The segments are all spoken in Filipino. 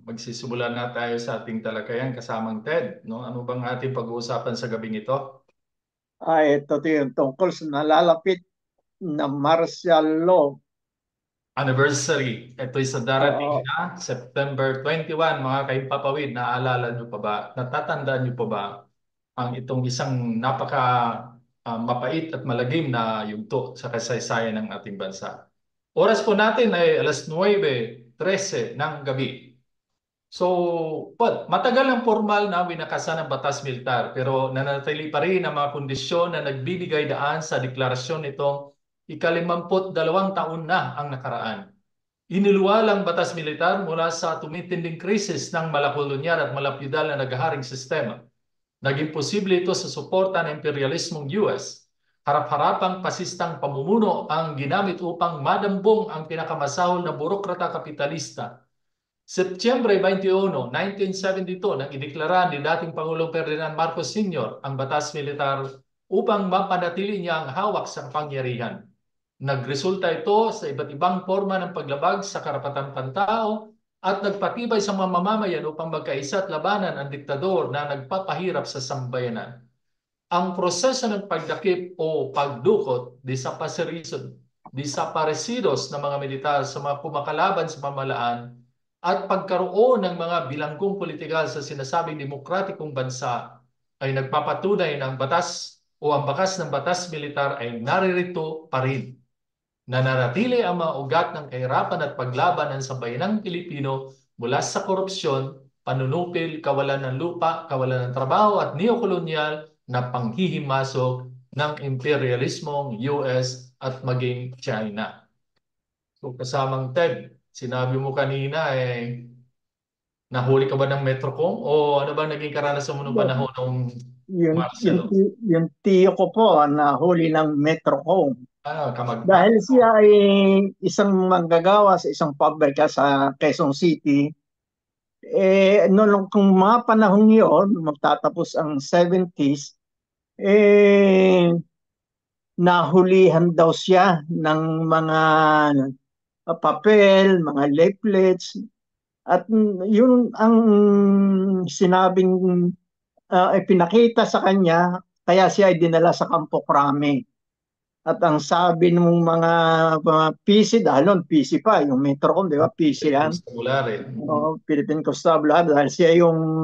magsisimula na tayo sa ating talakayan kasamang Ted, no? Ano bang ating pag-uusapan sa gabing ito? Ito yung tungkol sa nalalapit na martial law. Anniversary. Ito'y sa darating Oo, na September 21, mga kaimpapawid. Naaalala nyo pa ba? Natatandaan nyo pa ba ang itong isang napaka mapait at malagim na yugto sa kasaysayan ng ating bansa? Oras po natin ay alas 9:13 ng gabi. So, well, matagal ang formal na winakasan ng batas militar pero nanatili pa rin ang mga kondisyon na nagbibigay daan sa deklarasyon nitong ika-52 taon na ang nakaraan. Iniluwalang batas militar mula sa tumitinding krisis ng malakolonyal at malapyudal na naghaharing sistema. Naging posible ito sa suporta ng imperialismong US. Harap-harapang pasistang pamumuno ang ginamit upang madambong ang pinakamasahol na burokrata kapitalista. Setyembre 21, 1972 nang ideklara ni dating Pangulong Ferdinand Marcos Sr. ang batas militar upang mapanatili niya ang hawak sa kapangyarihan. Nagresulta ito sa iba't ibang forma ng paglabag sa karapatang pantao at nagpatibay sa mga mamamayan upang magkaisa at labanan ang diktador na nagpapahirap sa sambayanan. Ang proseso ng pagdakip o pagdukot, desaparecidos ng mga militar sa mga kumakalaban sa pamahalaan at pagkaroon ng mga bilanggong politikal sa sinasabing demokratikong bansa ay nagpapatunay ng batas o ang bakas ng batas militar ay naririto pa rin. Nananatili ang mga ugat ng kahirapan at paglaban ng sambayanang Pilipino mula sa korupsyon, panunupil, kawalan ng lupa, kawalan ng trabaho at neokolonyal na panghihimasok ng imperialismong US at maging China. So kasamang Ted, sinabi mo kanina nahuli ka ba ng Metrocom o ano ba naging karanasan mo nung panahon ng yung, Marcelo? yung tiyo ko po na huli ng Metrocom. Kamag-anak. Dahil siya ay isang manggagawa sa isang pabrika sa Quezon City, noong kung mga panahon yun, magtatapos ang 70s, nahulihan daw siya ng mga papel, mga leaflets, at yun ang sinabing ipinakita sa kanya, kaya siya ay dinala sa Campo Crame. At ang sabi ng mga PC, dahil noon PC pa, yung Metrocom, di ba? PC yan. Constabulary. O, Philippine Constabulary, dahil siya yung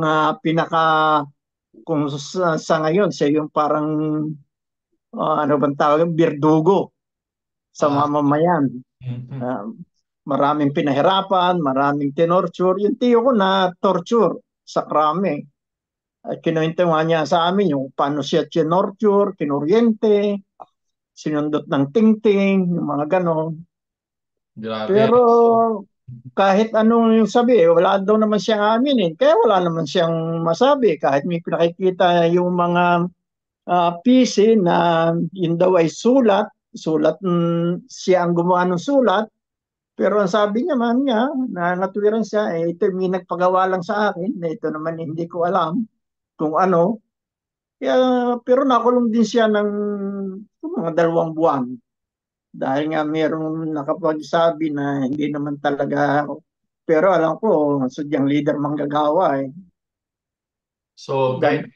kung sa ngayon, siya yung parang, ano bang tawag, birdugo sa Ah, mamamayan. mhm. Ah, maraming pinahirapan, maraming tinorture. Yung tiyo ko na torture sa krame. At kinuwento nga niya sa amin yung paano siya tinorture, kinuryente, sinundot ng tingting, yung mga ganon. Grabe. Pero kahit anong yung sabi, wala daw naman siyang aminin. Kaya wala naman siyang masabi. Kahit may pinakikita yung mga PC na yun daw ay sulat, siya ang gumawa ng sulat. Pero ang sabi niya man niya, na natuwiran siya, ito may nagpagawa lang sa akin, na ito naman hindi ko alam kung ano. Kaya, pero nakulong din siya ng mga 2 buwan. Dahil nga mayroong nakapagsabi na hindi naman talaga, pero alam ko, sadyang leader manggagawa eh. So, kaya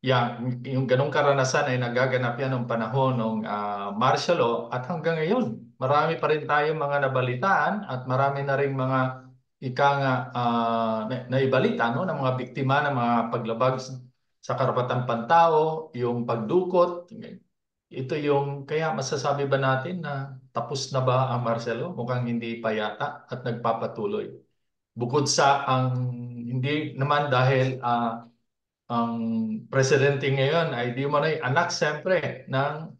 Gan, yung ganong karanasan ay nagaganap yan ng panahon ng martial law at hanggang ngayon, marami pa rin tayong mga nabalitaan at marami na rin mga ika nga naibalita no, ng mga biktima ng mga paglabag sa karapatang pantao, yung pagdukot. Ito yung, kaya masasabi ba natin na tapos na ba ang martial law? Mukhang hindi pa yata at nagpapatuloy. Bukod sa ang hindi naman dahil ang presidente ngayon ay di umano'y anak siyempre ng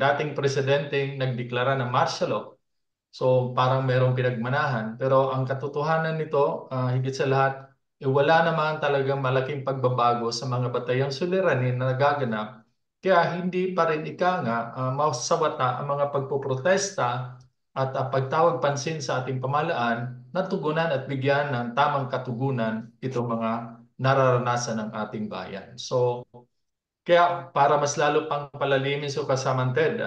dating presidenteng nagdeklara ng martial law. So parang merong pinagmanahan. Pero ang katotohanan nito, higit sa lahat, wala naman talagang malaking pagbabago sa mga batayang suliranin na nagaganap. Kaya hindi pa rin nga masawata ang mga pagpoprotesta at pagtawag pansin sa ating pamahalaan na tugunan at bigyan ng tamang katugunan itong mga nararanasan ng ating bayan. So kaya para mas lalo pang palalimin sa kasamaan Ted,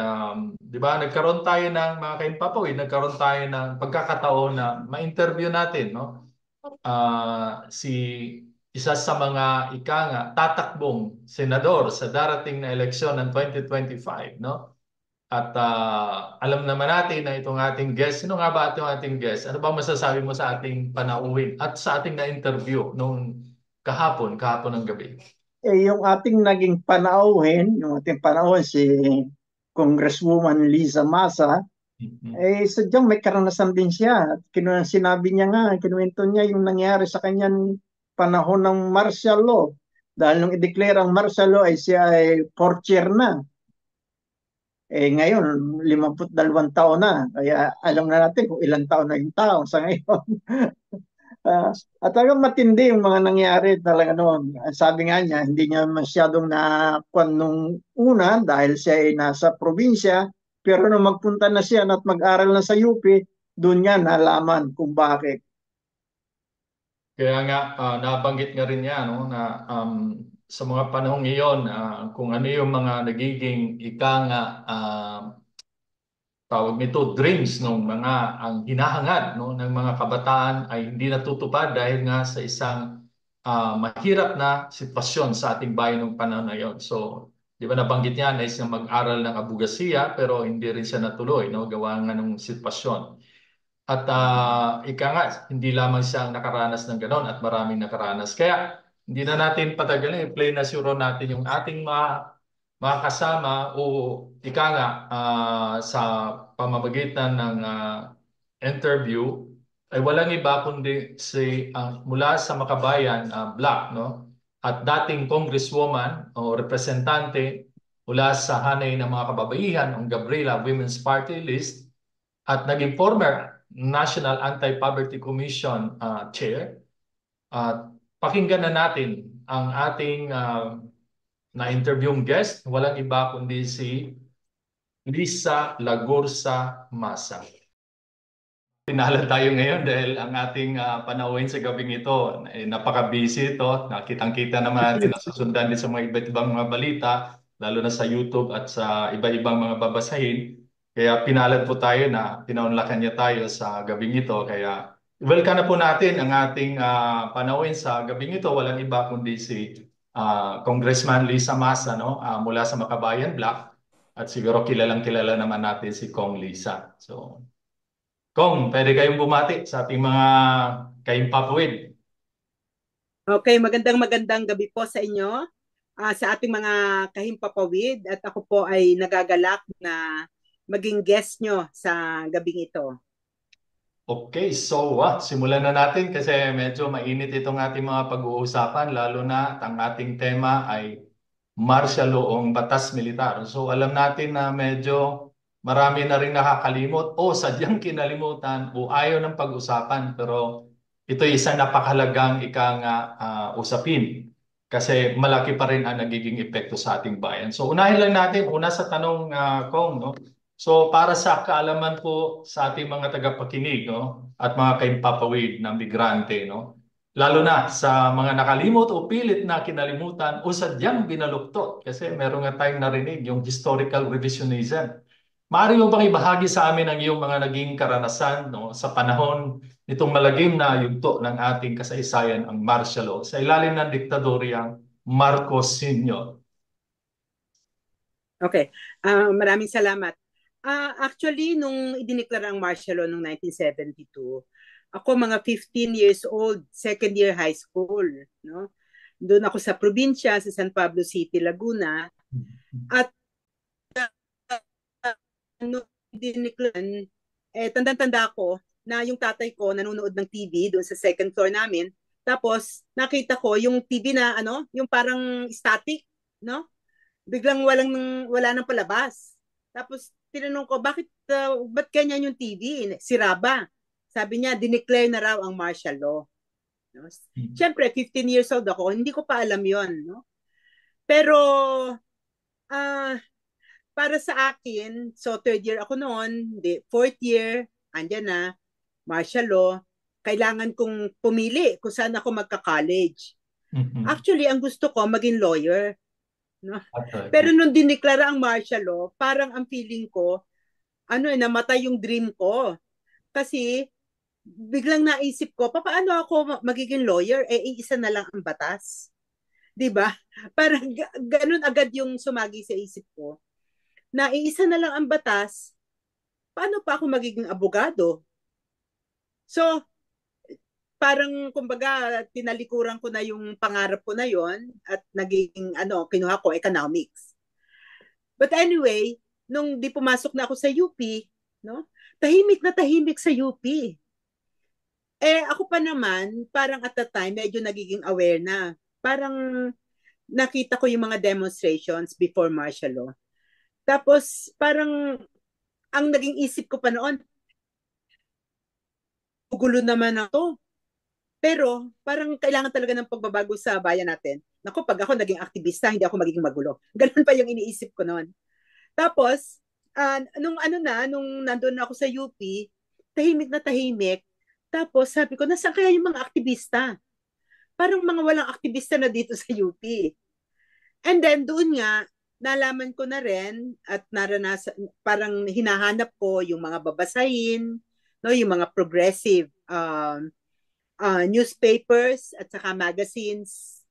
di ba nagkaroon tayo ng mga kaimpapawid, nagkaroon tayo ng pagkakataon na ma-interview natin, no? si isa sa mga ika nga tatakbong senador sa darating na eleksyon ng 2025, no? At alam naman natin na itong ating guest, sino nga ba itong ating guest? Ano ba masasabi mo sa ating panauhin at sa ating na-interview nung kahapon ng gabi? Yung ating naging panauhin, yung ating panauhin si Congresswoman Liza Masa, Mhm. sadyang may karanasan din siya. At sinabi niya nga, kinuwento niya yung nangyari sa kanyang panahon ng martial law. Dahil nung i-declare ang martial law ay siya ay fourth year na. Ngayon, 52 taon na. Kaya alam na natin kung ilang taon na yung tao sa ngayon. At talagang matindi yung mga nangyari talaga noon. Sabi nga niya, hindi niya masyadong nakuan nung una dahil siya ay nasa probinsya. Pero nung magpunta na siya at mag-aral na sa UP, doon niya nalaman kung bakit. Kaya nga, nabanggit nga rin niya, no, na sa mga panahong iyon, kung ano yung mga nagiging ika nga, tawag nito dreams ng mga ang hinahangad no ng mga kabataan ay hindi natutupad dahil nga sa isang mahirap na sitwasyon sa ating bayan ng panahon na yon. So, di ba nabanggit niya na isang mag-aral ng abogasiya pero hindi rin siya natuloy no gawa nga ng sitwasyon. At ika nga, hindi lamang siya ang nakaranas ng ganon at maraming nakaranas. Kaya hindi na natin patagalin, i-play na siguro natin yung ating mga kasama o ika nga sa pamamagitan ng interview ay walang iba kundi si mula sa Makabayan Black, no? At dating congresswoman o representante mula sa hanay ng mga kababaihan ang Gabriela Women's Party List at naging former National Anti-Poverty Commission Chair. At pakinggan na natin ang ating na-interviewing guest. Walang iba kundi si Lisa Lagursa Masa. Pinala tayo ngayon dahil ang ating panauhin sa gabing ito, napaka-busy ito. Nakitang-kita naman natin, nasusundan din sa mga iba't ibang mga balita, lalo na sa YouTube at sa iba-ibang mga babasahin. Kaya pinalad po tayo na pinaunlakan niya tayo sa gabing ito. Kaya welcome na po natin ang ating panauhin sa gabing ito. Walang iba kundi si Congressman Lisa Masa, no? Mula sa Makabayan Black. At siguro kilalang kilala naman natin si Kong Lisa. So, Kong, pwede kayong bumati sa ating mga kaimpapawid. Okay, magandang gabi po sa inyo, sa ating mga kahimpapawid at ako po ay nagagalak na maging guest nyo sa gabing ito. Okay, so simulan na natin kasi medyo mainit itong ating mga pag-uusapan lalo na at ang ating tema ay martial law o batas militar. So alam natin na medyo marami na rin nakakalimot o sadyang kinalimutan o ayaw ng pag-usapan pero ito ay isang napakahalagang usapin kasi malaki pa rin ang nagiging epekto sa ating bayan. So unahin lang natin, una sa tanong Kong, no? So para sa kaalaman po sa ating mga tagapakinig, no, at mga kaimpapawid na migrante, no, lalo na sa mga nakalimot o pilit na kinalimutan o sadyang binaluktot kasi meron nga tayong narinig yung historical revisionism. Maaari mo bang ibahagi sa amin ang iyong mga naging karanasan no, sa panahon nitong malagim na yugto ng ating kasaysayan ang martial law sa ilalim ng diktadoryang Marcos Sr. Okay, maraming salamat. Actually, nung idineklara ang martial law noong 1972, ako mga 15 years old, second year high school, no? Doon ako sa probinsya, sa San Pablo City, Laguna. At nung dineklara, tanda-tanda ko na yung tatay ko nanonood ng TV doon sa second floor namin. Tapos nakita ko yung TV na yung parang static, no? Biglang wala nang palabas. Tapos tinanong ko, ba't ganyan yung TV? Sira ba? Sabi niya, dineclare na raw ang martial law. No? Siyempre, 15 years old ako, hindi ko pa alam yon, no? Pero, ah, para sa akin, so third year ako noon, fourth year, andyan na, martial law, kailangan kong pumili kung saan ako magka-college. Actually, ang gusto ko, maging lawyer. No? Pero nung dineklara ang martial law, parang ang feeling ko, namatay yung dream ko. Kasi biglang naisip ko, paano ako magiging lawyer? Isa na lang ang batas. 'Di ba? Parang ganun agad yung sumagi sa isip ko. Na iisa na lang ang batas, paano pa ako magiging abogado? So, parang kumbaga tinalikuran ko na yung pangarap ko na yon at naging kinuha ko economics. But anyway, nung di pumasok na ako sa UP, no? Tahimik sa UP. Ako pa naman, parang at the time medyo nagiging aware na. Parang nakita ko yung mga demonstrations before martial law. Tapos parang ang naging isip ko pa noon, gulo naman ako. Pero parang kailangan talaga ng pagbabago sa bayan natin. Naku, pag ako naging aktivista, hindi ako magiging magulo. Ganun pa yung iniisip ko noon. Tapos, nung nandun ako sa UP, tahimik na tahimik. Tapos sabi ko, nasaan kaya yung mga aktivista? Parang mga walang aktivista na dito sa UP. And then doon nga, nalaman ko na rin at naranasan, parang hinahanap ko yung mga babasahin, no, yung mga progressive newspapers at saka magazines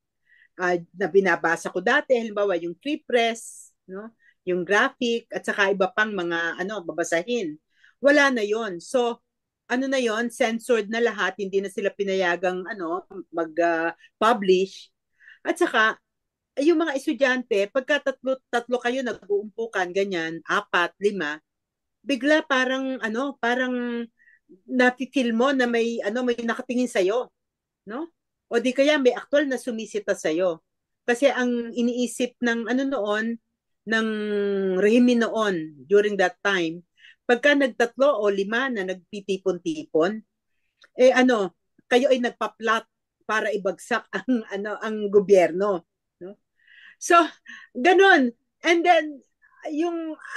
na binabasa ko dati, halimbawa yung Free Press, no, yung Graphic at saka iba pang mga babasahin. Wala na yon. So na yon, censored na lahat, hindi na sila pinayagang mag-publish. At saka yung mga estudyante, pagka tatlo kayo nag-uumpukan, ganyan, 4, 5, bigla parang nafi-feel mo na may nakatingin sa iyo, no? O di kaya may aktual na sumisita sa iyo. Kasi ang iniisip ng noon, ng rehime noon during that time, pagka nagtatlo o 5 na nagtitipon-tipon, kayo ay nagpa-plot para ibagsak ang gobyerno, no? So, ganun. And then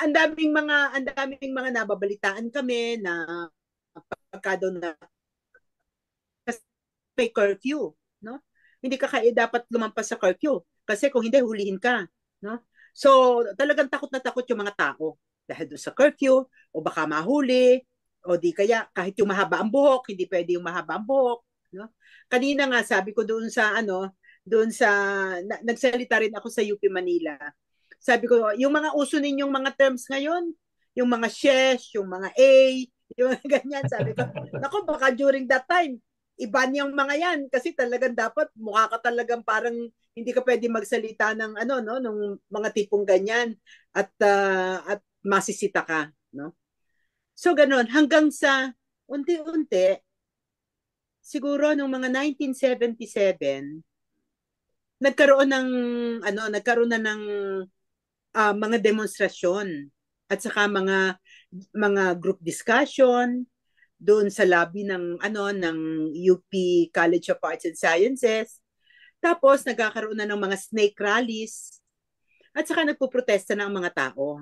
ang daming mga nababalitaan kami na pagka doon na may curfew, no? Hindi ka dapat lumampas sa curfew kasi kung hindi hulihin ka, no? So, talagang takot na takot yung mga tao dahil doon sa curfew o baka mahuli o di kaya kahit yung mahaba ang buhok, hindi pwede yung mahaba ang buhok, no? Kanina nga sabi ko nagsalita rin ako sa UP Manila. Sabi ko, yung mga uso ninyong mga terms ngayon, yung mga shesh, yung mga A, yung mga ganyan, sabi ko, nako, baka during that time, iban yung mga yan kasi talagang dapat mukha ka talagang parang hindi ka pwede magsalita ng nung mga tipong ganyan at masisita ka, no? So ganun hanggang sa unti-unti siguro nung mga 1977 nagkaroon na ng mga demonstrasyon at saka mga group discussion doon sa lobby ng UP College of Arts and Sciences. Tapos nagkakaroon na ng mga snake rallies at saka nagpoprotesta na ang mga tao.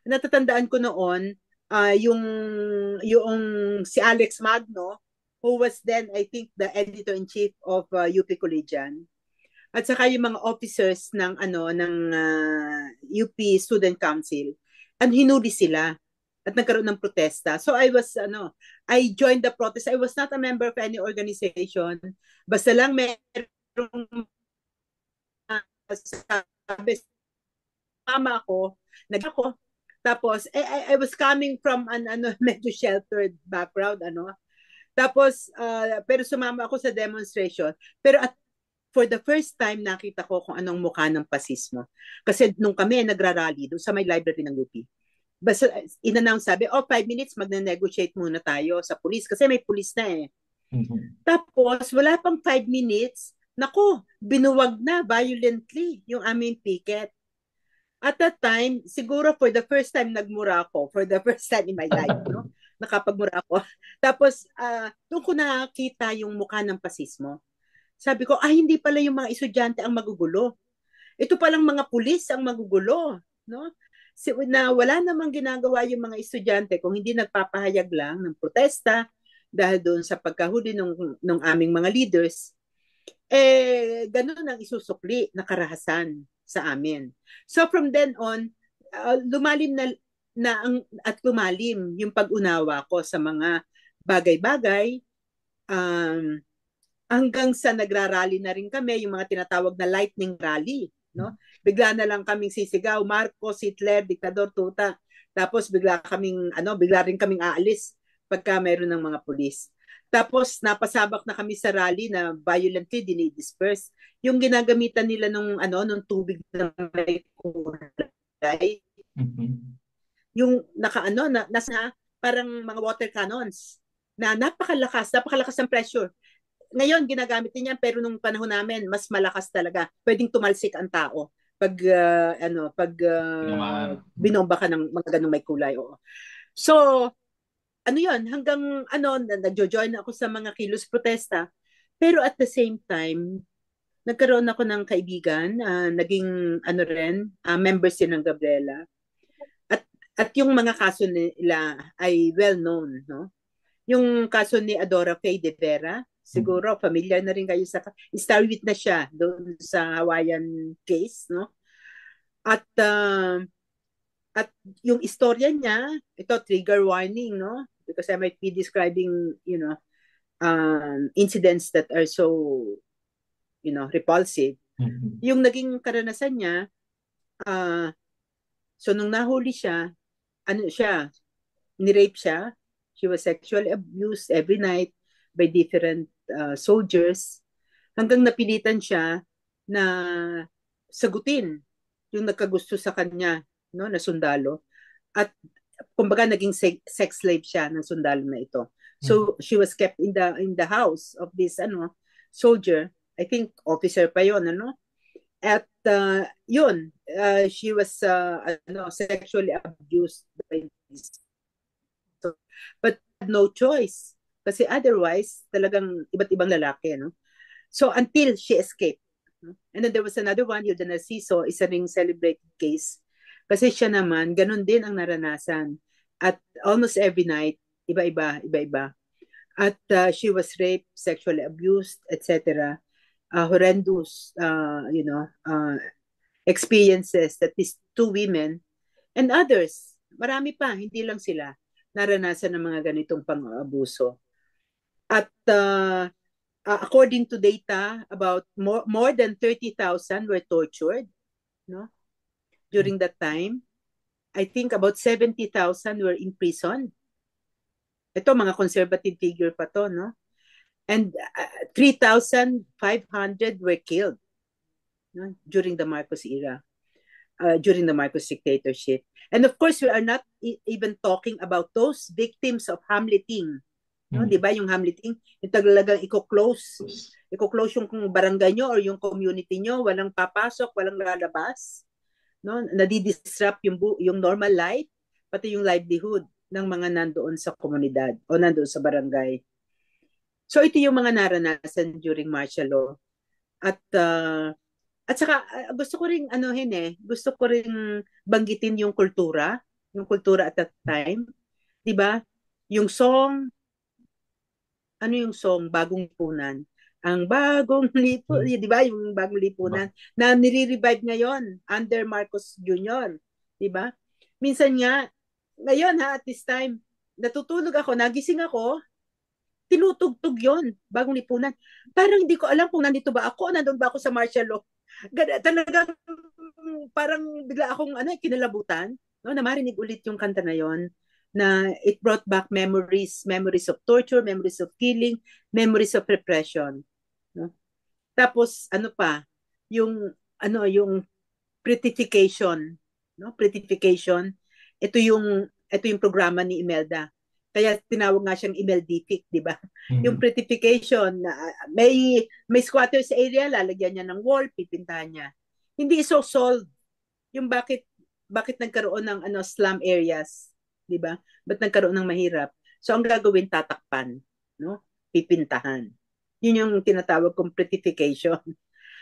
Natatandaan ko noon yung si Alex Magno, who was then I think the editor-in-chief of UP Collegian. At saka yung mga officers ng UP Student Council, hinuli sila at nagkaroon ng protesta. So I joined the protest. I was not a member of any organization. Basta lang merong sabi mama ako, nag-ako. Tapos I was coming from an medyo sheltered background Tapos pero sumama ako sa demonstration. Pero for the first time nakita ko kung anong mukha ng pasismo. Kasi nung kami nagrarally doon sa may library ng UP, basta in-announce sabi, 5 minutes magne-negotiate muna tayo sa police kasi may police na eh. Mhm. Tapos wala pang 5 minutes, nako, binuwag na violently yung aming picket. At that time, siguro for the first time nagmura ako, for the first time in my life, no? Nakapagmura ako. Tapos doon ko nakita yung mukha ng pasismo. Sabi ko, hindi pala yung mga estudyante ang magugulo. Ito palang mga pulis ang magugulo, no? Na wala namang ginagawa yung mga estudyante kung hindi nagpapahayag lang ng protesta dahil doon sa pagkahuli ng aming mga leaders. Ganun ang isusukli na karahasan sa amin. So from then on, lumalim at lumalim yung pag-unawa ko sa mga bagay-bagay, um, hanggang sa nagrarally na rin kami, yung mga tinatawag na lightning rally. No? Bigla na lang kaming sisigaw, Marcos, Hitler, Diktador, Tuta. Tapos bigla rin kaming aalis pagka meron ng mga pulis. Tapos napasabak na kami sa rally na violently dinidisperse. Yung ginagamitan nila nung tubig na may kulay, yung nasa parang mga water cannons na napakalakas ng pressure. Ngayon ginagamit din yan, pero nung panahon namin mas malakas talaga. Pwedeng tumalsik ang tao pag binomba ka ng mga ganung may kulay. Oo. So yun, hanggang nagjo-join ako sa mga kilos protesta. Pero at the same time, nagkaroon ako ng kaibigan, naging members din ng Gabriela. At yung mga kaso nila ay well known, no? Yung kaso ni Adora Faye de Vera, siguro familiar na rin kayo star witness siya doon sa Hawaiian case, no? At yung istorya niya, ito trigger warning, no? Because I might be describing, incidents that are so, repulsive. Yung naging karanasan niya, so nung nahuli siya, ni-rape siya. She was sexually abused every night by different soldiers. Hanggang napilitan siya na sagutin yung nagkagusto sa kanya, no, na sundalo. At kumbaga naging sex slave siya ng sundalo na ito. So she was kept in the house of this soldier. I think officer pa yon, At she was sexually abused by this. But no choice. Kasi otherwise, talagang iba't ibang lalaki, no? So until she escaped. And then there was another one, Hilda Narciso, isa ring celebrated case. Kasi siya naman, ganun din ang naranasan. At almost every night, iba-iba. At she was raped, sexually abused, etc. Horrendous, experiences that these two women and others, marami pa, hindi lang sila, naranasan ng mga ganitong pang-abuso. At according to data, about more than 30,000 were tortured, no? During that time. I think about 70,000 were in prison. Ito, mga conservative figure pa to, no? And 3,500 were killed, no? During the Marcos era, during the Marcos dictatorship. And of course, we are not even talking about those victims of hamleting. No, 'di ba yung hamleting, yung talagang i-close yung barangay nyo or yung community nyo, walang papasok, walang lalabas, no? Nadidisrupt yung normal life, pati yung livelihood ng mga nandoon sa komunidad o nandoon sa barangay. So ito yung mga naranasan during martial law. At saka gusto ko ring gusto ko ring banggitin yung kultura at that time, 'di ba? Yung song, yung song, Bagong Lipunan. Ang Bagong Lipunan, di ba? Yung Bagong Lipunan na nire-revive ngayon under Marcos Jr., di ba? Minsan nga, ngayon at this time, natutulog ako, nagising ako, tinutugtog yon, Bagong Lipunan. Parang hindi ko alam kung nandito ba ako, nandun ba ako sa martial law. Talagang parang bigla akong kinalabutan, no, na marinig ulit yung kanta na yon, na it brought back memories of torture, memories of killing, memories of repression, no? Tapos yung prettification, no? Prettification, ito yung programa ni Imelda. Kaya tinawag nga siyang Imeldific, di ba? Yung prettification, may squatters area, lalagyan niya ng wall, pipintahan niya. Hindi solved yung bakit nagkaroon ng slum areas, di ba? Ba't nagkaroon ng mahirap? So ang gagawin, tatakpan, no? Pipintahan. Yun yung tinatawag kong prettification.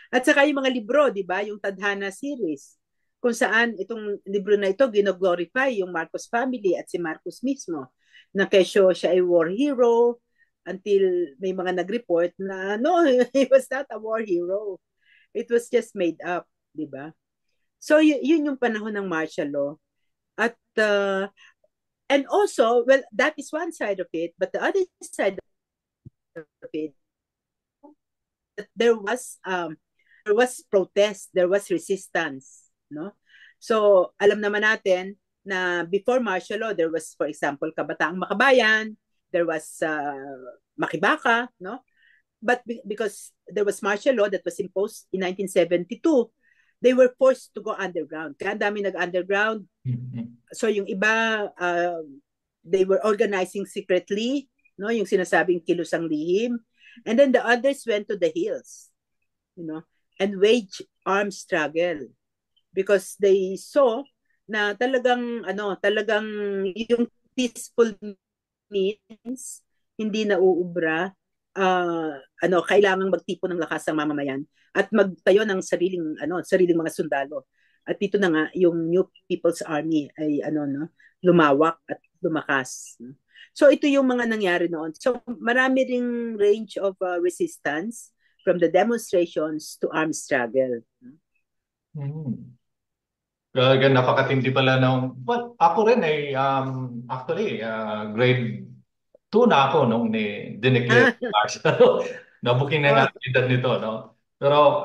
At saka yung mga libro, di ba? Yung Tadhana series, kung saan itong libro na ito gino-glorify yung Marcos family at si Marcos mismo, na kesyo siya ay war hero, until may mga nag-report na no, he was not a war hero. It was just made up, di ba? So yun yung panahon ng martial law. At And also, well, that is one side of it, but the other side of it, there was protest, there was resistance, no? So, alam naman natin na before martial law, there was, for example, Kabataang Makabayan, there was Makibaka, no? But because there was martial law that was imposed in 1972, they were forced to go underground. Kaya dami nag-underground. So yung iba, they were organizing secretly, no? Yung sinasabing kilusang lihim. And then the others went to the hills, and waged armed struggle because they saw na talagang yung peaceful means hindi na uubra. Kailangang magtipon ng lakas ang mamamayan at magtayo ng sariling mga sundalo. At dito na nga yung New People's Army ay lumawak at lumakas. So ito yung mga nangyari noon. So marami ring range of resistance from the demonstrations to armed struggle. Napakatindi pala ng... Well, ako rin ay actually grade 2 na ako nung dineclare martial. Nabuking na nga ang edad nito, no? Pero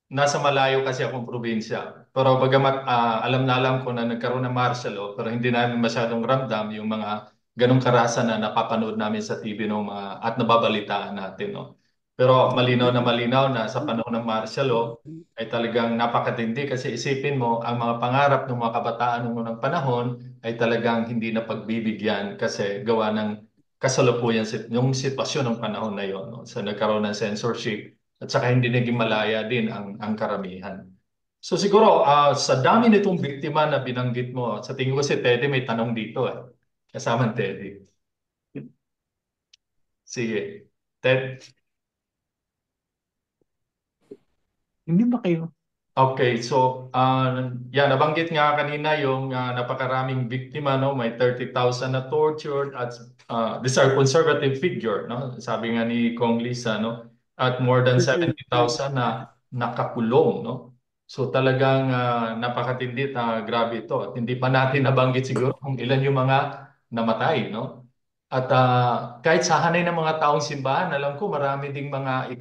nasa malayo kasi akong probinsya. Pero bagamat alam na alam ko na nagkaroon ng martial law, pero hindi namin masyadong ramdam yung mga ganong karasan na napapanood namin sa TV at nababalitaan natin, no? Pero malinaw na sa panahon ng martial law ay talagang napakatindi kasi isipin mo ang mga pangarap ng mga kabataan noong unang panahon ay talagang hindi na pagbibigyan kasi gawa ng kasalukuyan yung sitwasyon ng panahon na yon, no? So nagkaroon ng censorship at saka hindi naging malaya din ang karamihan. So siguro sa dami nitong biktima na binanggit mo, sa tingin ko si Teddy may tanong dito eh. Kasama Teddy. Sige. Ted. Hindi ba kayo? Okay, so nabanggit nga kanina yung napakaraming biktima, no? May 30,000 na tortured at these are conservative figure, no? Sabi nga ni Kong Lisa, no? At more than 70,000 na nakakulong, no? So talagang napakatindi at grabe ito. At hindi pa natin nabanggit siguro kung ilan yung mga namatay, no? At kahit sa hanay ng mga taong simbahan, alam ko marami ding mga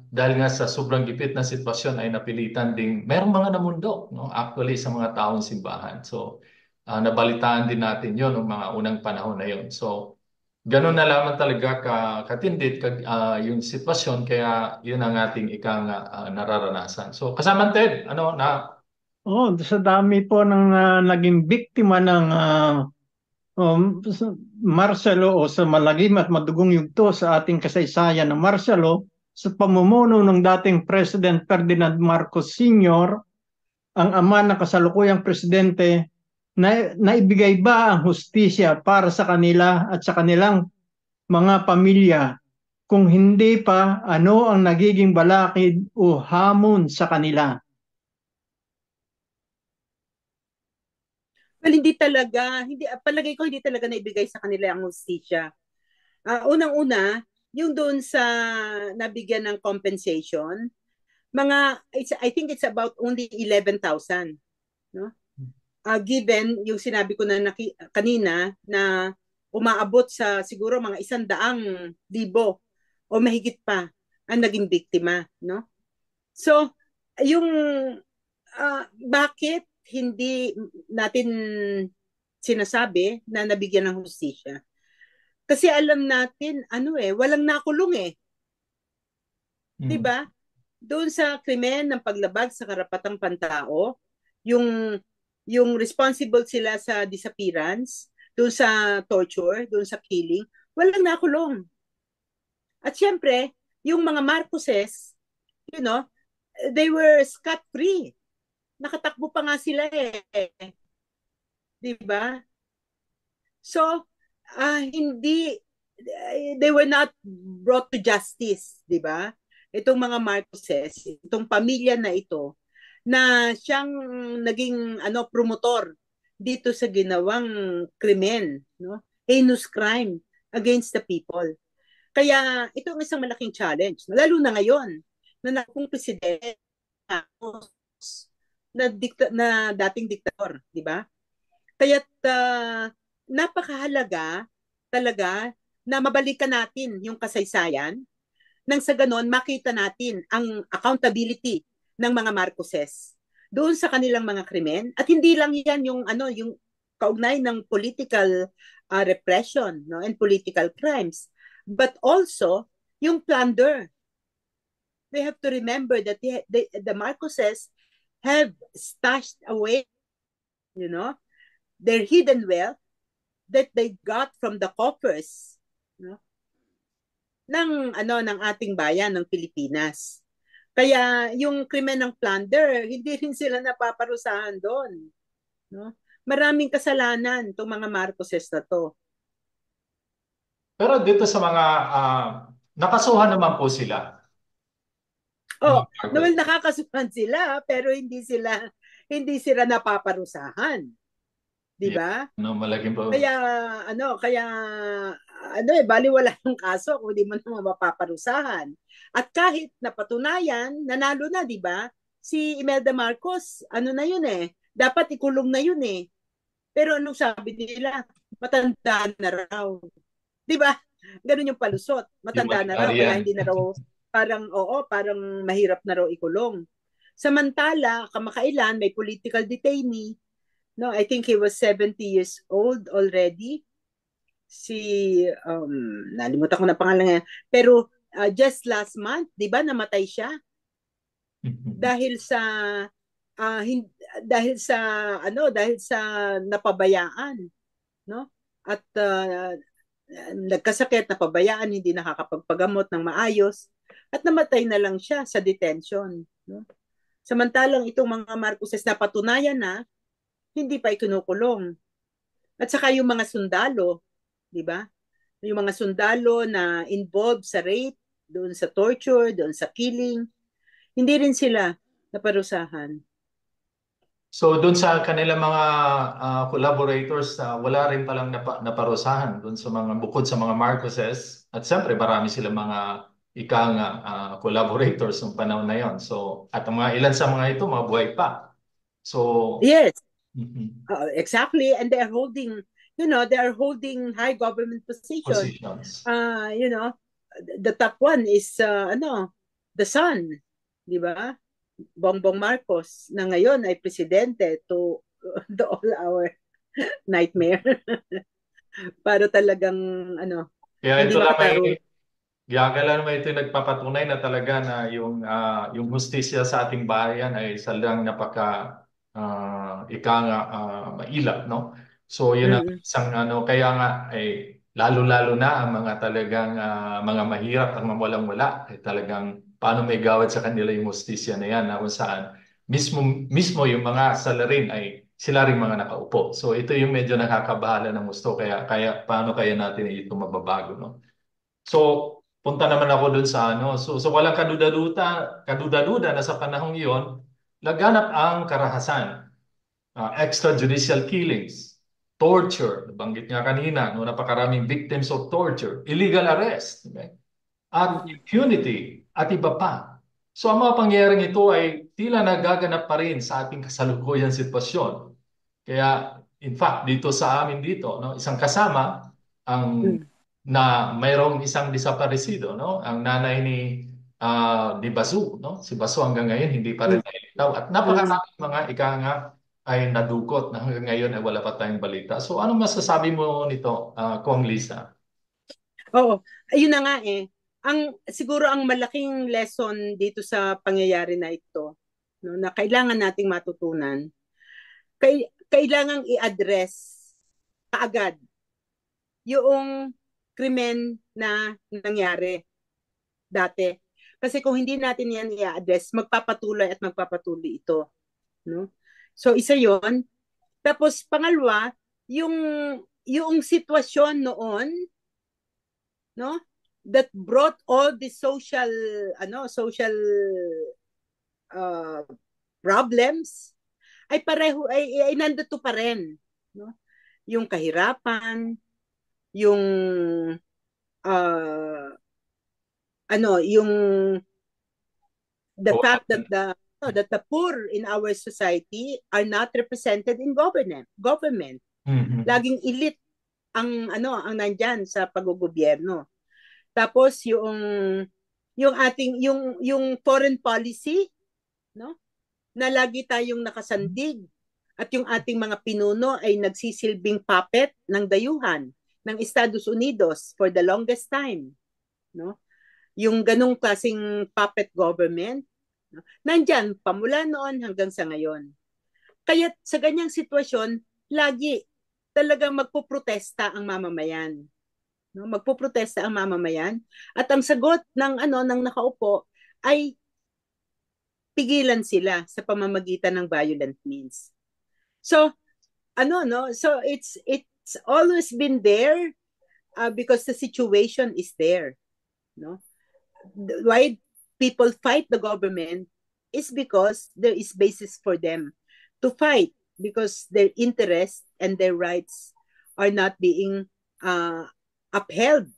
dahil nga sa sobrang gipit na sitwasyon ay napilitan ding merong mga namundok, no? Actually sa mga taong simbahan. So nabalitaan din natin yon ng mga unang panahon na yon. So ganun na lamang talaga katindit yung sitwasyon kaya yun ang ating nararanasan. So kasama Ted, Sa dami po ng naging biktima ng martial law o sa malagim at madugong yugto sa ating kasaysayan ng martial law sa pamumuno ng dating President Ferdinand Marcos Sr., ang ama ng kasalukuyang presidente, naibigay ba ang hustisya para sa kanila at sa kanilang mga pamilya? Kung hindi pa, ano ang nagiging balakid o hamon sa kanila? Well, palagay ko hindi talaga naibigay sa kanila ang hustisya. Unang-una, yung doon sa nabigyan ng compensation, I think it's about only 11,000, no? Given yung sinabi ko na kanina na umaabot sa siguro mga 100,000 o mahigit pa ang naging biktima, no? So, yung bakit hindi natin sinasabi na nabigyan ng hustisya? Kasi alam natin, walang nakulong eh. Diba? Doon sa krimen ng paglabag sa karapatang pantao, yung responsible sila sa disappearance, doon sa torture, doon sa killing, walang nakulong. At syempre, yung mga Marcoses, they were scot-free. Nakatakbo pa nga sila eh. Diba? So, they were not brought to justice, diba? Itong mga Marcoses, itong pamilya na ito, na siyang naging promotor dito sa ginawang krimen, no? Heinous crime against the people. Kaya ito ang isang malaking challenge, lalo na ngayon na kung presidente na dating diktator, di ba? Kaya't napakahalaga talaga na mabalikan natin yung kasaysayan nang sa ganon makita natin ang accountability ng mga Marcoses doon sa kanilang mga krimen. At hindi lang yan yung kaugnay ng political repression, no, and political crimes, but also yung plunder. We have to remember that the Marcoses have stashed away, you know, their hidden wealth that they got from the coffers, no, ng ating bayan ng Pilipinas. Kaya yung krimen ng plunder, hindi rin sila napaparusahan doon, no? Maraming kasalanan tong mga Marcoses na to. Pero dito sa mga nakasuhan naman po sila. Oh, Mga well, Marcos. nakakasuhan sila pero hindi sila napaparusahan, 'di Yeah. ba? No, malaging po. Kaya baliwala yung kaso kung di mo naman mapaparusahan. At kahit napatunayan, nanalo na, 'di ba? Si Imelda Marcos, ano na yun eh, dapat ikulong na yun eh. Pero anong sabi nila? Matanda na raw. 'Di ba? Ganun yung palusot. Matanda na raw kaya Humanitarian. hindi na raw parang mahirap na raw ikulong. Samantala, kamakailan may political detainee. No, I think he was 70 years old already. Nalimutan ko na pangalan niya. Pero just last month, 'di ba, namatay siya dahil sa ah, hin- dahil sa napabayaan, no? At nagkasakit, napabayaan, hindi nakakapagpagamot ng maayos at namatay na lang siya sa detention, no? Samantalang itong mga Marcoses na patunayan na hindi pa ikinukulong. At saka yung mga sundalo, 'di ba? Yung mga sundalo na involved sa rape, doon sa torture, doon sa killing, hindi rin sila naparusahan. So doon sa kanilang mga collaborators, wala rin palang naparusahan doon sa mga bukod sa mga Marcoses, at siyempre marami silang mga ika nga collaborators ng panahon na yon. So at ang mga ilan sa mga ito mga buhay pa. So Yes, mhm, exactly. And they are holding high government position. positions. The top one is the son, 'di ba? Bongbong Marcos na ngayon ay presidente to all our nightmare. Para talagang Kaya hindi ito lang makataro. naman ito yung nagpapatunay na talaga na yung hustisya sa ating bayan ay salang ika nga mailap, no? So yun ang Mm-mm. isang kaya nga ay lalo-lalo na ang mga talagang mga mahirap at mawalang-wala ay talagang paano may gawad sa kanila yung hustisya na yan na kung saan mismo mismo yung mga salarin ay sila ring mga nakaupo. So ito yung medyo nakakabahala ng gusto kaya paano kaya natin ito mababago, no? So, punta naman ako dun sa So walang kaduda-duda na sa panahong iyon, laganap ang karahasan, extrajudicial killings, torture, nabanggit nga kanina, no, napakaraming victims of torture, illegal arrest, okay? At Mm-mm. impunity, at iba pa. So ang mga pangyayaring ito ay tila nagaganap pa rin sa ating kasalukuyang sitwasyon. Kaya in fact dito sa amin dito, no, isang kasama ang Mm. na mayroong isang desaparecido, no, ang nanay ni Basu, no, si Basu hanggang ngayon hindi pa rin nailitaw at Mm. napakaraming mga ika nga ay nadukot na hanggang ngayon ay wala pa tayong balita. So ano masasabi mo nito, Kong Lisa? Oo, ayun na nga eh. Siguro ang malaking lesson dito sa pangyayari na ito, no, na kailangan nating matutunan, kailangang i-address kaagad yung krimen na nangyari dati. Kasi kung hindi natin yan i-address, magpapatuloy at magpapatuloy ito, no? So isa 'yon. Tapos pangalawa, yung yung sitwasyon noon, no? That brought all the social uh, problems ay pareho ay nandito pa rin, no? Yung kahirapan, yung uh, yung the fact that the poor in our society are not represented in government. Mhm. Laging elite ang nandyan sa paggogobyerno. Tapos yung foreign policy, no? Na lagi tayong nakasandig at yung ating mga pinuno ay nagsisilbing puppet ng dayuhan ng Estados Unidos for the longest time, no? Yung ganong klaseng puppet government, no? Nandyan pamula noon hanggang sa ngayon. Kaya sa ganyang sitwasyon, lagi talagang magpoprotesta ang mamamayan. No, magpoprotesta ang mamamayan at ang sagot ng nakaupo ay pigilan sila sa pamamagitan ng violent means. So, no? So it's always been there because the situation is there, no? Why people fight the government is because there is basis for them to fight because their interests and their rights are not being upheld,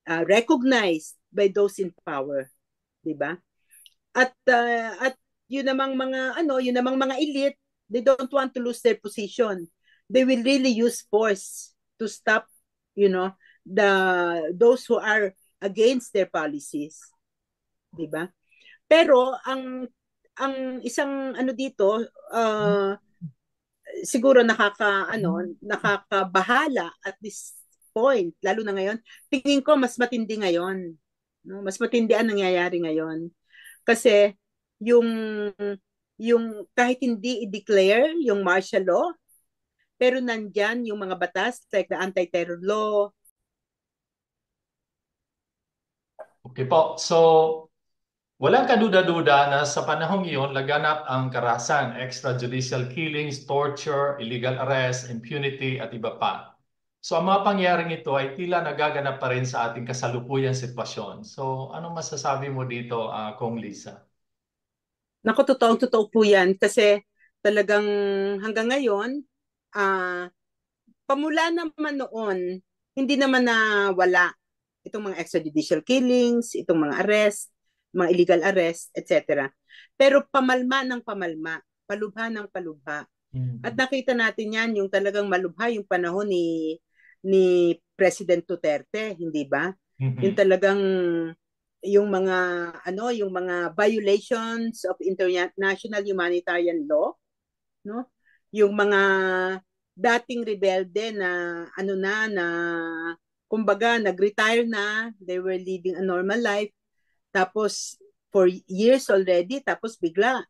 recognized by those in power, 'di ba? At yun namang mga elite, they don't want to lose their position. They will really use force to stop, those who are against their policies, 'di ba? Pero ang isang dito, siguro nakakabahala at this point, lalo na ngayon, tingin ko mas matindi ngayon. No? Mas matindi ang nangyayari ngayon. Kasi yung kahit hindi i-declare yung martial law, pero nandyan yung mga batas like the anti-terror law. Okay po. So, walang kaduda-duda na sa panahong iyon laganap ang karahasan, extrajudicial killings, torture, illegal arrest, impunity at iba pa. So ang mga pangyayaring ito ay tila nagaganap pa rin sa ating kasalukuyang sitwasyon. So anong masasabi mo dito, Kong Lisa? Naku, totoo po yan kasi talagang hanggang ngayon, pamula naman noon, hindi naman na wala itong mga extrajudicial killings, itong mga arrest, mga illegal arrest, etc. Pero pamalma ng pamalma, palubha ng palubha. At nakita natin yan, yung talagang malubha yung panahon ni President Duterte, hindi ba? Yung talagang yung mga violations of international humanitarian law, no? Yung mga dating rebelde na kumbaga nag-retire na, they were living a normal life, tapos for years already, tapos bigla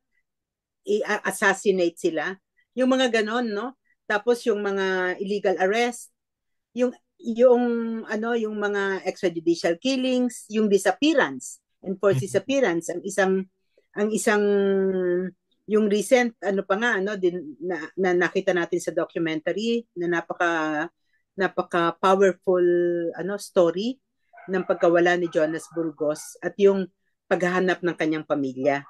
i-assassinate sila. Yung mga ganon, no? Tapos yung mga illegal arrest, yung yung mga extrajudicial killings, yung disappearance, enforced disappearance, ang isang yung recent pa nga din na nakita natin sa documentary na napaka powerful story ng pagkawala ni Jonas Burgos at yung paghahanap ng kanyang pamilya.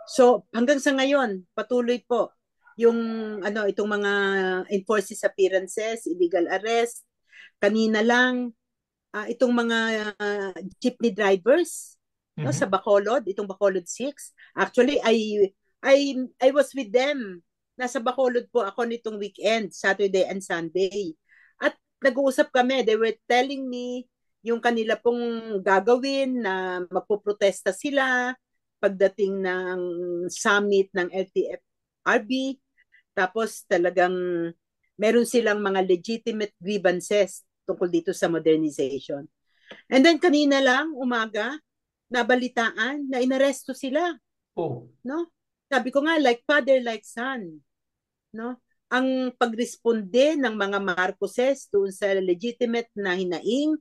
So hanggang sa ngayon patuloy po yung itong mga enforced disappearances, illegal arrest. Kanina lang itong mga jeepney drivers sa Bacolod, itong Bacolod 6. Actually I was with them. Nasa Bacolod po ako nitong weekend, Saturday and Sunday. At nag-uusap kami, they were telling me yung kanila pong gagawin na magpoprotesta sila pagdating ng summit ng LTFRB. Tapos talagang meron silang mga legitimate grievances tungkol dito sa modernization. And then kanina lang, umaga, nabalitaan na inaresto sila. Oh. No? Sabi ko nga, like father, like son. No? Ang pagresponde ng mga Marcoses doon sa legitimate na hinaing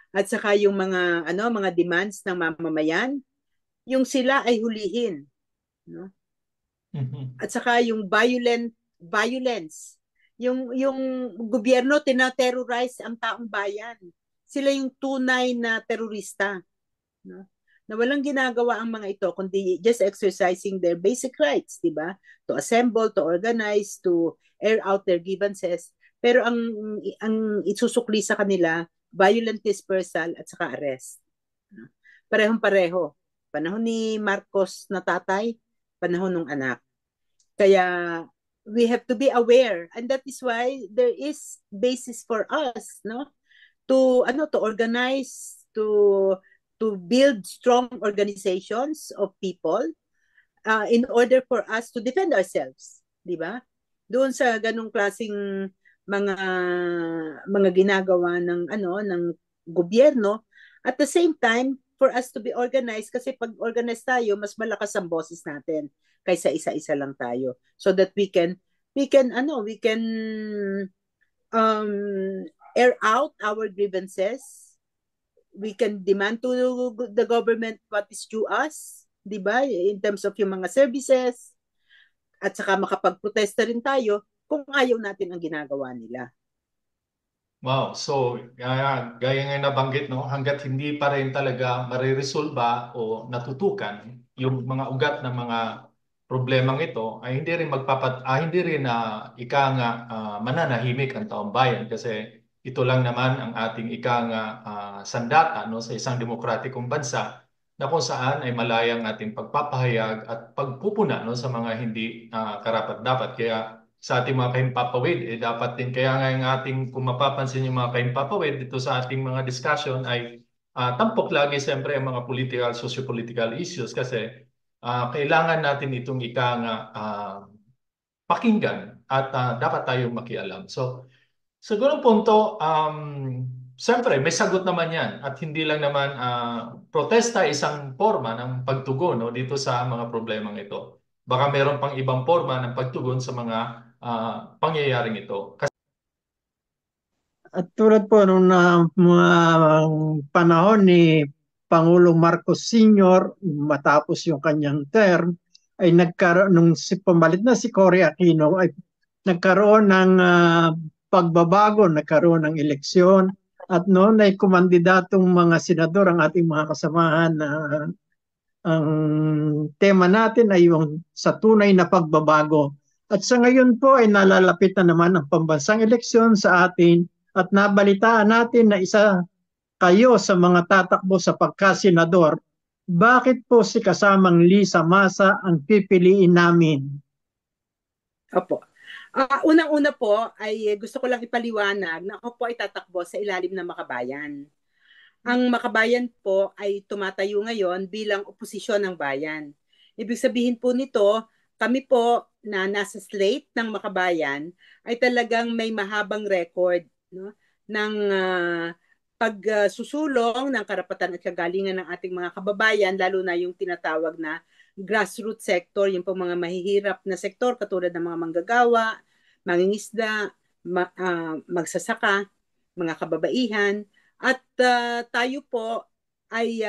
at saka yung mga demands ng mamamayan, yung sila ay hulihin. No? At saka yung violence. Yung gobyerno tina-terrorize ang taong bayan. Sila yung tunay na terorista. No? Na walang ginagawa ang mga ito kundi just exercising their basic rights, di ba? To assemble, to organize, to air out their grievances. Pero ang isusukli sa kanila, violent dispersal at saka arrest. Parehong-pareho. Panahon ni Marcos na tatay, panahon ng anak. Kaya we have to be aware, and that is why there is basis for us, no, to organize, to build strong organizations of people in order for us to defend ourselves, di ba? Doon sa ganung klasing mga ginagawa ng gobyerno, at the same time for us to be organized, kasi pag organized tayo, mas malakas ang boses natin kaysa isa-isa lang tayo, so that we can um air out our grievances. We can demand to the government what is due us, di ba? In terms of yung mga services, at saka makapag-protesta rin tayo kung ayaw natin ang ginagawa nila. Wow, so gaya nga nabanggit, no, hanggat hindi pa rin talaga mariresolba o natutukan yung mga ugat ng mga problemang ito, ay hindi rin ika nga mananahimik ang taong bayan, kasi ito lang naman ang ating ika nga sandata, no, sa isang demokratikong bansa na kung saan ay malayang ating pagpapahayag at pagpupuna, no, sa mga hindi karapat-dapat. Kaya sa ating mga kahimpapawid, dapat din, kaya nga yung ating, kung mapapansin yung mga kahimpapawid dito sa ating mga discussion, ay tampok lagi siyempre ang mga political, socio-political issues, kasi kailangan natin itong ika nga pakinggan at dapat tayong makialam. So, sa ganung punto, siyempre may sagot naman yan, at hindi lang naman protesta isang forma ng pagtugon, no, dito sa mga problemang ito. Baka meron pang ibang forma ng pagtugon sa mga pangyayaring ito. At tulad po nung mga panahon ni Pangulong Marcos Sr., matapos yung kanyang term, ay nagkaroon, nung pumalit na si Cory Aquino, ay nagkaroon ng pagbabago, nagkaroon ng eleksyon, at noon ay kumandidatong mga senador ang ating mga kasamahan na ang tema natin ay yung sa tunay na pagbabago. At sa ngayon po ay nalalapit na naman ang pambansang eleksyon sa atin, at nabalitaan natin na isa kayo sa mga tatakbo sa pagkasenador. Bakit po si kasamang Lisa Masa ang pipiliin namin? Opo. Unang-una po ay gusto ko lang ipaliwanag na ako po ay tatakbo sa ilalim ng Makabayan. Ang Makabayan po ay tumatayo ngayon bilang oposisyon ng bayan. Ibig sabihin po nito, kami po na nasa slate ng Makabayan ay talagang may mahabang record, no, ng pagsusulong ng karapatan at kagalingan ng ating mga kababayan, lalo na yung tinatawag na grassroots sector, yung pong mga mahihirap na sektor katulad ng mga manggagawa, mangingisda, magsasaka, mga kababaihan. At tayo po ay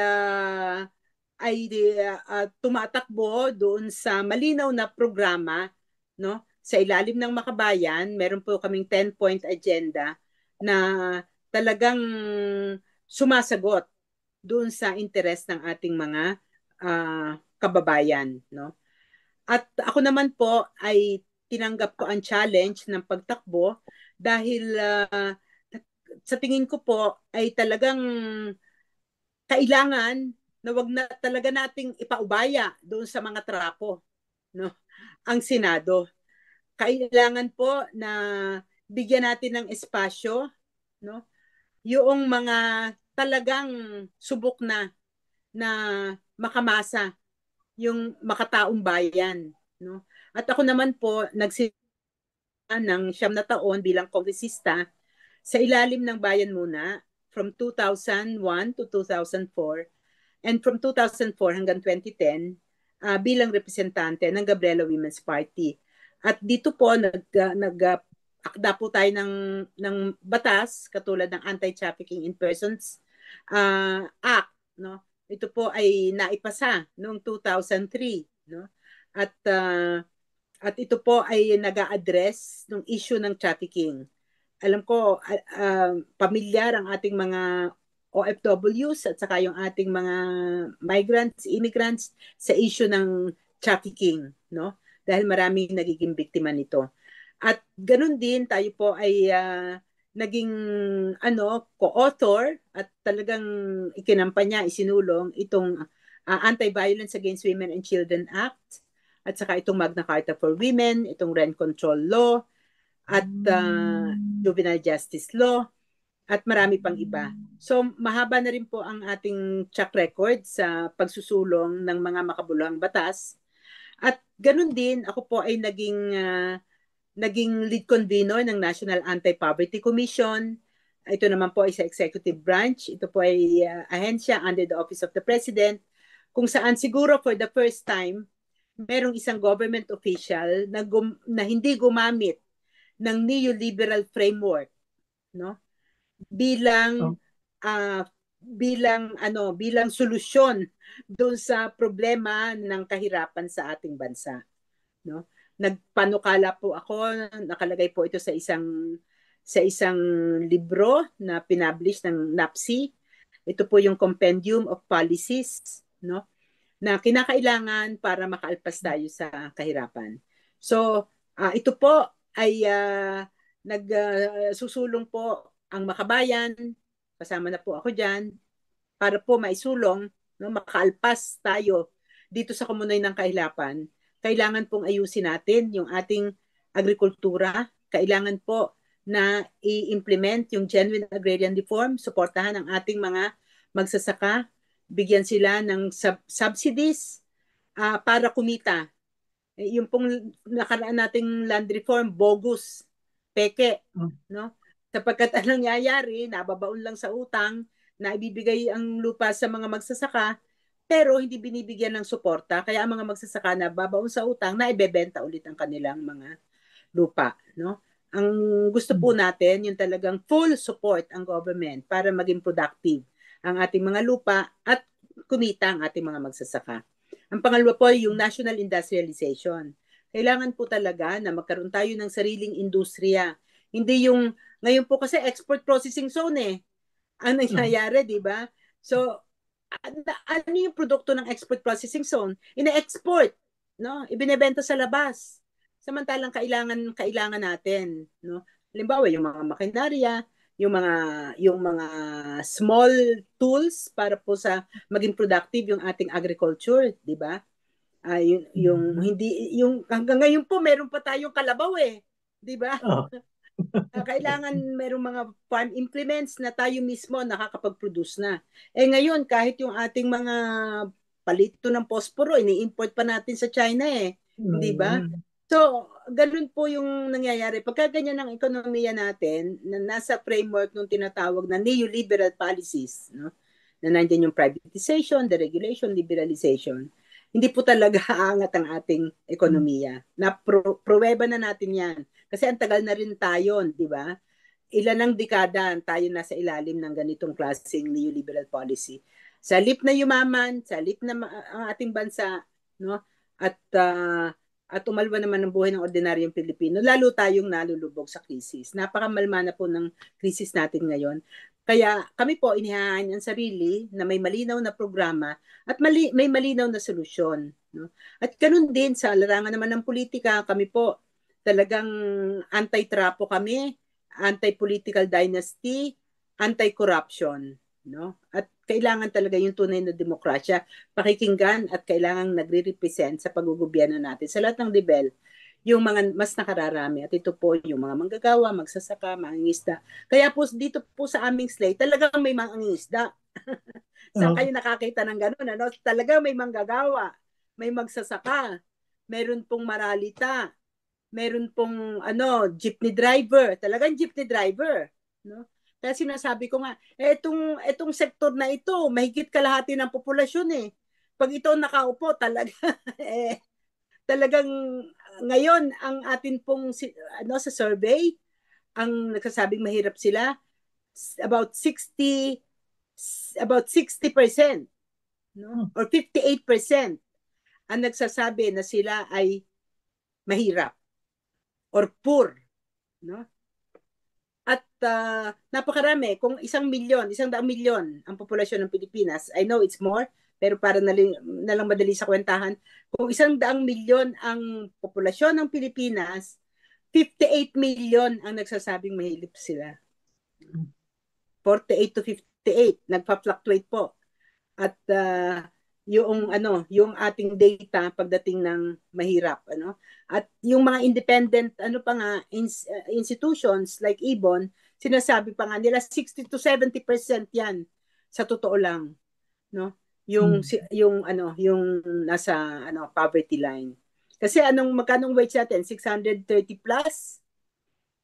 tumatakbo doon sa malinaw na programa, no? Sa ilalim ng Makabayan, meron po kaming 10-point agenda na talagang sumasagot doon sa interes ng ating mga kababayan, no? At ako naman po ay tinanggap ko ang challenge ng pagtakbo dahil sa tingin ko po ay talagang kailangan na wag na talaga nating ipaubaya doon sa mga trapo, no, ang Senado. Kailangan po na bigyan natin ng espasyo, no, yung mga talagang subok na makamasa yung makataong bayan, no. At ako naman po nagsimula ng 9 na taon bilang kongresista sa ilalim ng Bayan Muna from 2001 to 2004, and from 2004 hanggang 2010 bilang representante ng Gabriela Women's Party. At dito po akda po tayo ng batas katulad ng Anti-Trafficking in Persons Act, no. Ito po ay naipasa noong 2003, no. At ito po ay nag-a-address ng issue ng trafficking. Alam ko, pamilyar ang ating mga OFWs at saka yung ating mga migrants, immigrants sa issue ng trafficking, no? Dahil maraming nagiging biktima nito. At ganun din, tayo po ay naging co-author at talagang ikinampanya, isinulong itong Anti-Violence Against Women and Children Act, at saka itong Magna Carta for Women, itong Rent Control Law, at Juvenile Justice Law, at marami pang iba. So mahaba na rin po ang ating track record sa pagsusulong ng mga makabuluhang batas. At ganun din, ako po ay naging lead convener ng National Anti-Poverty Commission. Ito naman po ay sa executive branch. Ito po ay ahensya under the Office of the President, kung saan siguro for the first time, merong isang government official na hindi gumamit ng neoliberal framework, no? Bilang bilang solusyon doon sa problema ng kahirapan sa ating bansa, no? Nagpanukala po ako, nakalagay po ito sa isang libro na pinablish ng NAPSI. Ito po yung Compendium of Policies, no, na kinakailangan para makaalpas tayo sa kahirapan. So, ito po ay nagsusulong po ang Makabayan, kasama na po ako diyan, para po maisulong, no, makaalpas tayo dito sa komunay ng kahirapan. Kailangan pong ayusin natin yung ating agrikultura. Kailangan po na i-implement yung genuine agrarian reform, suportahan ang ating mga magsasaka, bigyan sila ng subsidies para kumita. Yung pong nakaraan nating land reform, bogus, peke, no? Sapagkat anong nangyayari, nababaon lang sa utang, na ibibigay ang lupa sa mga magsasaka, pero hindi binibigyan ng suporta. Kaya ang mga magsasaka na babaon sa utang, na ibebenta ulit ang kanilang mga lupa, no? Ang gusto po natin, yung talagang full support ang government para maging productive ang ating mga lupa at kumita ang ating mga magsasaka. Ang pangalawa po yung national industrialization. Kailangan po talaga na magkaroon tayo ng sariling industriya. Hindi yung, ngayon po kasi export processing zone ang nangyayari, di ba? So, ano yung produkto ng export processing zone? Ina-export, no? Ibinebenta sa labas. Samantalang kailangan natin, no? Halimbawa, yung mga makinarya, yung mga small tools para po sa maging productive yung ating agriculture, di ba? Yung hindi yung hanggang ngayon po meron pa tayong kalabaw di ba? Kailangan merong mga farm implements na tayo mismo nakakapag-produce na. Ngayon, kahit yung ating mga palito ng posporo, ini-import pa natin sa China di ba? So, ganun po yung nangyayari. Pagka ganyan ang ekonomiya natin, na nasa framework ng tinatawag na neoliberal policies, no? Na nandiyan yung privatization, deregulation, liberalization, hindi po talaga aangat ang ating ekonomiya. Pruweba na natin yan. Kasi ang tagal na rin tayo, di ba? Ilan ang dekada tayo nasa ilalim ng ganitong klaseng neoliberal policy. Sa halip na yumaman, sa halip na ang ating bansa, no? At umalwa naman ang buhay ng ordinaryong Pilipino, lalo tayong nalulubog sa krisis. Napakamalma na po ng krisis natin ngayon. Kaya kami po inihahain ang sarili na may malinaw na programa at may malinaw na solusyon. No? At ganun din sa larangan naman ng politika, kami po talagang anti-trapo kami, anti-political dynasty, anti-corruption. No? At kailangan talaga yung tunay na demokrasya, pakikinggan at kailangan nagre-represent sa paggugobyerno natin sa lahat ng level, yung mga mas nakararami. At ito po yung mga manggagawa, magsasaka, mangingisda. Kaya po dito po sa aming slate, talagang may mangingisda. Saan kayo nakakita ng gano'n? Ano? Talagang may manggagawa, may magsasaka, meron pong maralita, meron pong jeepney driver, talagang jeepney driver, no? Kaya sinasabi ko nga, itong sektor na ito, mahigit kalahati ng populasyon Pag ito nakaupo, talagang ngayon ang atin pong sa survey, ang nagsasabing mahirap sila, about 60%, no? Or 58% ang nagsasabi na sila ay mahirap or poor, no? At napakarami, kung 1,000,000, 100,000,000 ang populasyon ng Pilipinas, I know it's more, pero para na lang madali sa kwentahan, kung 100,000,000 ang populasyon ng Pilipinas, 58 million ang nagsasabing mahirap sila. 48 to 58, nagpa-fluctuate po. At yung ating data pagdating ng mahirap, ano. At yung mga independent institutions like Ibon, sinasabi pa nga nila 60 to 70% yan sa totoo lang, no? Yung Hmm. yung nasa poverty line. Kasi magkanong wage natin? 630 plus,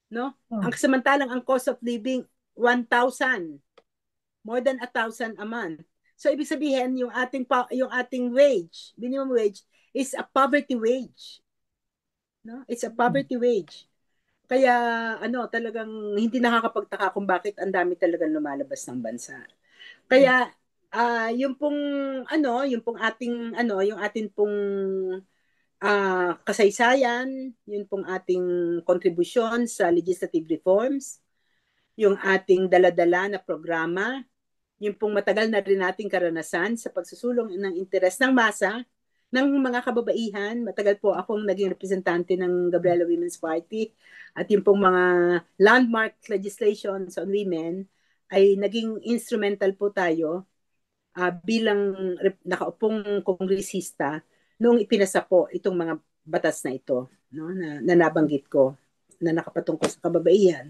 no? Oh, Ang samantalang ang cost of living 1,000, more than 1,000 a month. So ibig sabihin yung ating wage, minimum wage is a poverty wage, no? It's a poverty wage. Kaya talagang hindi nakakapagtaka kung bakit ang dami talagang lumalabas ng bansa. Kaya yung ating pong kasaysayan, yun pong ating kontribusyon sa legislative reforms, yung ating daladala na programa, yung pong matagal na rin nating karanasan sa pagsusulong ng interes ng masa, ng mga kababaihan. Matagal po akong naging representante ng Gabriela Women's Party at yung pong mga landmark legislations on women ay naging instrumental po tayo bilang nakaupong kongresista noong ipinasa po itong mga batas na ito, no, na nabanggit ko na nakapatungkol sa kababaihan.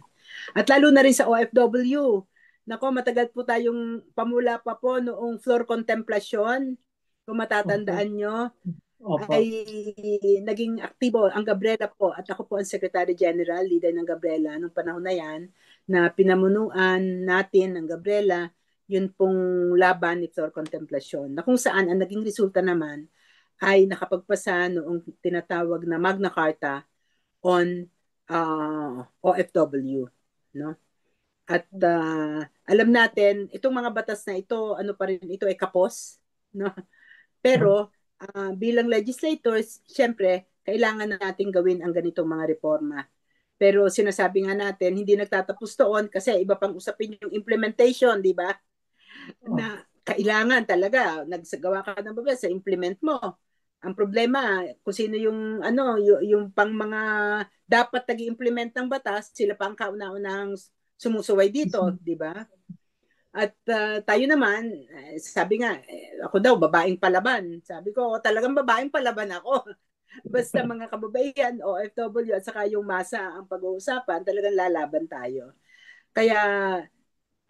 At lalo na rin sa OFW. Nako, matagal po tayong pamula pa po noong floor contemplasyon. Kung opo. matatandaan nyo, Opo. ay naging aktibo ang Gabriela po at ako po ang Secretary General, leader ng Gabriela nung panahon na yan, na pinamunuan natin ng Gabriela yun pong laban ni floor contemplasyon, na kung saan ang naging resulta naman ay nakapagpasa noong tinatawag na Magna Carta on OFW, no? At alam natin itong mga batas na ito, ano pa rin ito, ay kapos, no? Pero bilang legislators, syempre kailangan na natin gawin ang ganitong mga reforma. Pero sinasabi nga natin, hindi nagtatapos doon kasi iba pang usapin yung implementation, di ba? Oh, Na kailangan talaga nagsagawa ka ng batas sa implement mo. Ang problema, kung sino yung pang mga dapat nag-implement ng batas, sila pa ang kauna-unahang sumusuway dito, di ba? At tayo naman, sabi nga, ako daw, babaeng palaban. Sabi ko, talagang babaeng palaban ako. Basta mga kababaihan, OFW, at saka yung masa ang pag-uusapan, talagang lalaban tayo. Kaya,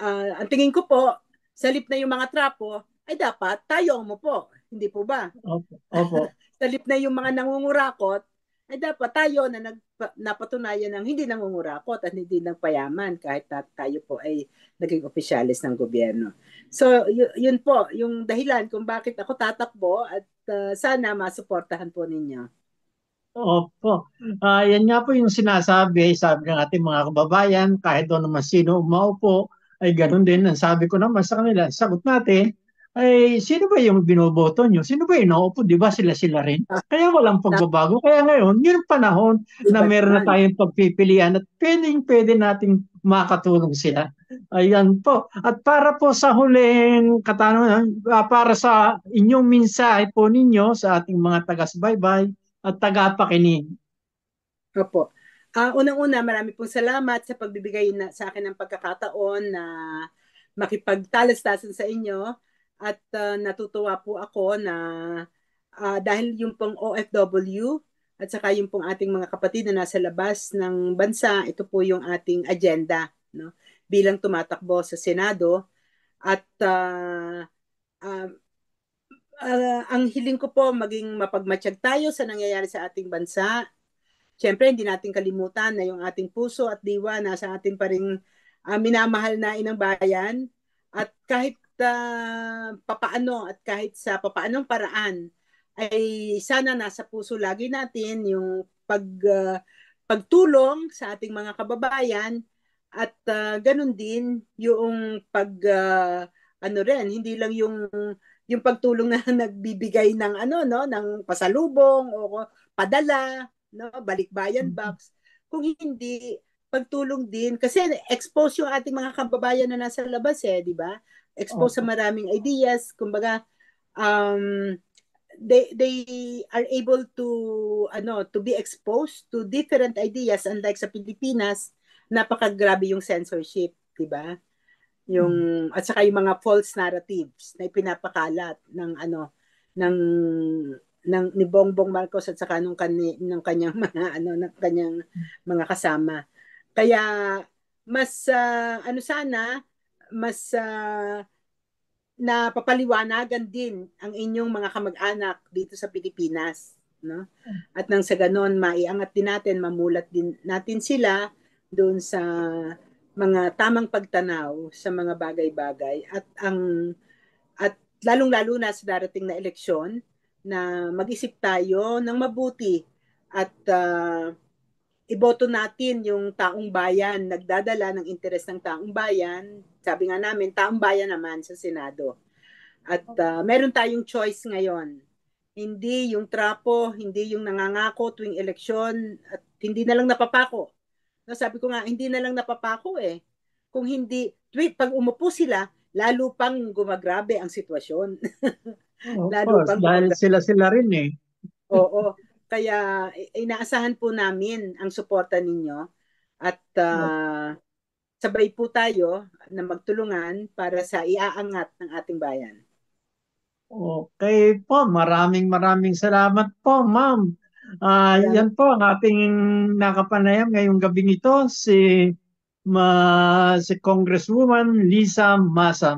ang tingin ko po, salip na yung mga trapo, ay dapat tayo ang umupo. Hindi po ba? opo. Opo. Salip na yung mga nangungurakot, ay dapat tayo na napatunayan ng hindi nangungurakot at hindi nagpayaman kahit tayo po ay naging opisyalis ng gobyerno. So, yun po, yung dahilan kung bakit ako tatakbo at sana masuportahan po ninyo. Opo. Yan nga po yung sinasabi, sabi ng ating mga kababayan, kahit doon naman sino umaupo, ay ganun din. Ang sabi ko naman sa kanila, sagot natin, ay sino ba yung binoboto nyo? Sino ba yung naupo? Di ba sila-sila rin? Kaya walang pagbabago. Kaya ngayon, yun ang panahon na Diba meron na naman? tayong pagpipilian at pwede nating makatulong sila. Ayan po. At para po sa huling katanungan, para sa inyong mensahe po ninyo sa ating mga taga-subaybay, at tagapakinig. Opo. Unang-una, marami pong salamat sa pagbibigay sa akin ng pagkakataon na makipagtalas-tasan sa inyo at natutuwa po ako na dahil yung pong OFW at saka yung pong ating mga kapatid na nasa labas ng bansa, ito po yung ating agenda, no? Bilang tumatakbo sa Senado at ang hiling ko po maging mapagmatsyag tayo sa nangyayari sa ating bansa. Siyempre, hindi natin kalimutan na yung ating puso at diwa nasa ating pa ring minamahal na inang bayan. At kahit papaano at kahit sa papaanong paraan, ay sana nasa puso lagi natin yung pagtulong sa ating mga kababayan at ganun din yung hindi lang yung pagtulong na nagbibigay ng ng pasalubong o padala, no, balikbayan box. Kung hindi, pagtulong din kasi expose yung ating mga kababayan na nasa labas, di ba? Expose sa Opo. maraming ideas, kumbaga um they are able to be exposed to different ideas, unlike sa Pilipinas, napakagrabe yung censorship, di ba? Yung at saka yung mga false narratives na ipinapakalat ng ng ni Bongbong Marcos at saka ng kanyang mga ng kanyang mga kasama. Kaya mas ano sana mas napapaliwanagan din ang inyong mga kamag-anak dito sa Pilipinas, no? At nang sa ganon maiangat din natin, mamulat din natin sila doon sa mga tamang pagtanaw sa mga bagay-bagay at lalong-lalo na sa darating na eleksyon na mag-isip tayo ng mabuti at iboto natin yung taong bayan, nagdadala ng interes ng taong bayan. Sabi nga namin, taong bayan naman sa Senado. At meron tayong choice ngayon. Hindi yung trapo, hindi yung nangangako tuwing eleksyon, at hindi na lang napapako. No, sabi ko nga, hindi na lang napapako eh. Kung hindi, pag umupo sila, lalo pang gumagrabe ang sitwasyon. Of Lalo course, pang dahil gumagrabe. sila rin eh. Oo. Kaya inaasahan po namin ang suporta ninyo at sabay po tayo na magtulungan para sa iaangat ng ating bayan. Okay po, maraming salamat po, ma'am. Salamat. Yan po ang ating nakapanayam ngayong gabing ito, si Congresswoman Lisa Masa.